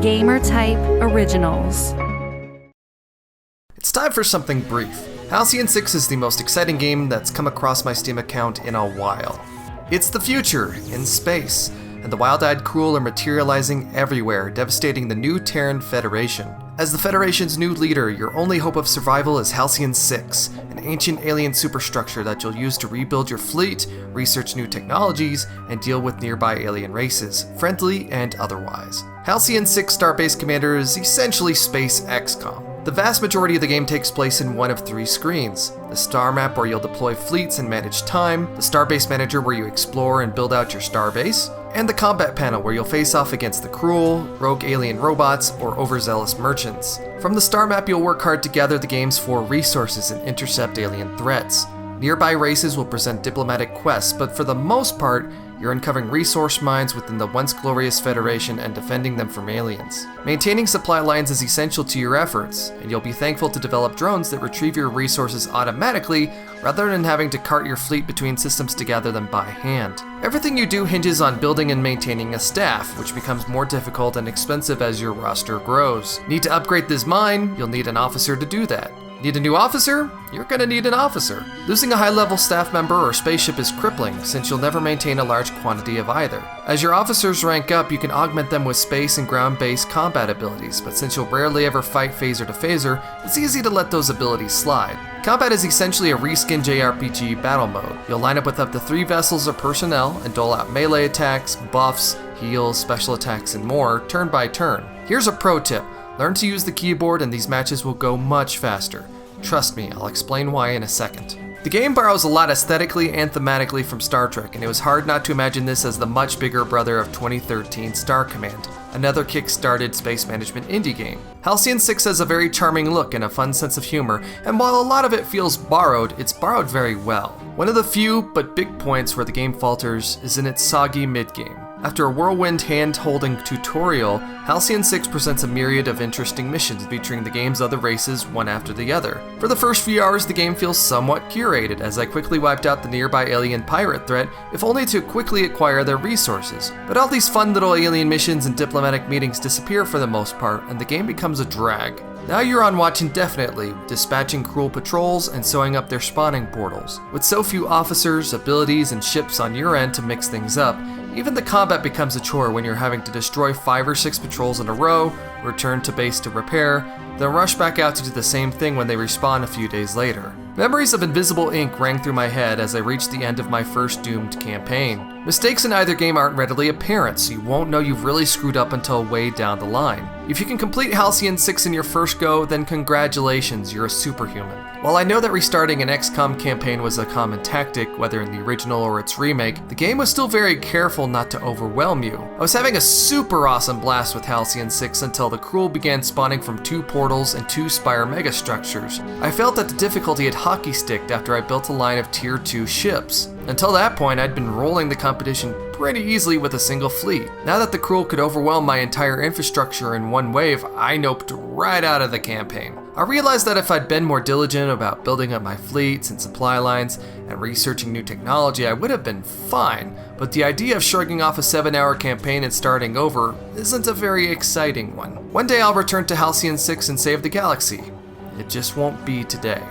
Gamer Type Originals. It's time for something brief. Halcyon 6 is the most exciting game that's come across my Steam account in a while. It's the future, in space, and the wild-eyed cruel are materializing everywhere, devastating the new Terran Federation. As the Federation's new leader, your only hope of survival is Halcyon 6, an ancient alien superstructure that you'll use to rebuild your fleet, research new technologies, and deal with nearby alien races, friendly and otherwise. Halcyon 6 Starbase Commander is essentially space XCOM. The vast majority of the game takes place in one of three screens: the star map where you'll deploy fleets and manage time, the Starbase Manager where you explore and build out your starbase, and the combat panel where you'll face off against the cruel, rogue alien robots, or overzealous merchants. From the star map, you'll work hard to gather the game's 4 resources and intercept alien threats. Nearby races will present diplomatic quests, but for the most part, you're uncovering resource mines within the once glorious Federation and defending them from aliens. Maintaining supply lines is essential to your efforts, and you'll be thankful to develop drones that retrieve your resources automatically rather than having to cart your fleet between systems to gather them by hand. Everything you do hinges on building and maintaining a staff, which becomes more difficult and expensive as your roster grows. Need to upgrade this mine? You'll need an officer to do that. Need a new officer? You're gonna need an officer. Losing a high-level staff member or spaceship is crippling, since you'll never maintain a large quantity of either. As your officers rank up, you can augment them with space and ground-based combat abilities, but since you'll rarely ever fight phaser to phaser, it's easy to let those abilities slide. Combat is essentially a reskinned JRPG battle mode. You'll line up with up to 3 vessels or personnel and dole out melee attacks, buffs, heals, special attacks, and more, turn by turn. Here's a pro tip. Learn to use the keyboard and these matches will go much faster. Trust me, I'll explain why in a second. The game borrows a lot aesthetically and thematically from Star Trek, and it was hard not to imagine this as the much bigger brother of 2013 Star Command, another kick-started space management indie game. Halcyon 6 has a very charming look and a fun sense of humor, and while a lot of it feels borrowed, it's borrowed very well. One of the few but big points where the game falters is in its soggy mid-game. After a whirlwind hand-holding tutorial, Halcyon 6 presents a myriad of interesting missions featuring the game's other races one after the other. For the first few hours, the game feels somewhat curated, as I quickly wiped out the nearby alien pirate threat, if only to quickly acquire their resources. But all these fun little alien missions and diplomatic meetings disappear for the most part, and the game becomes a drag. Now you're on watch indefinitely, dispatching cruel patrols and sewing up their spawning portals. With so few officers, abilities, and ships on your end to mix things up, even the combat becomes a chore when you're having to destroy 5 or 6 patrols in a row, return to base to repair, then rush back out to do the same thing when they respawn a few days later. Memories of invisible ink rang through my head as I reached the end of my first doomed campaign. Mistakes in either game aren't readily apparent, so you won't know you've really screwed up until way down the line. If you can complete Halcyon 6 in your first go, then congratulations, you're a superhuman. While I know that restarting an XCOM campaign was a common tactic, whether in the original or its remake, the game was still very careful not to overwhelm you. I was having a super awesome blast with Halcyon 6 until the cruel began spawning from 2 portals and 2 spire megastructures. I felt that the difficulty had hockey sticked after I built a line of tier 2 ships. Until that point, I'd been rolling the competition pretty easily with a single fleet. Now that the cruel could overwhelm my entire infrastructure in one wave, I noped right out of the campaign. I realized that if I'd been more diligent about building up my fleets and supply lines and researching new technology, I would have been fine, but the idea of shrugging off a 7-hour campaign and starting over isn't a very exciting one. One day I'll return to Halcyon 6 and save the galaxy. It just won't be today.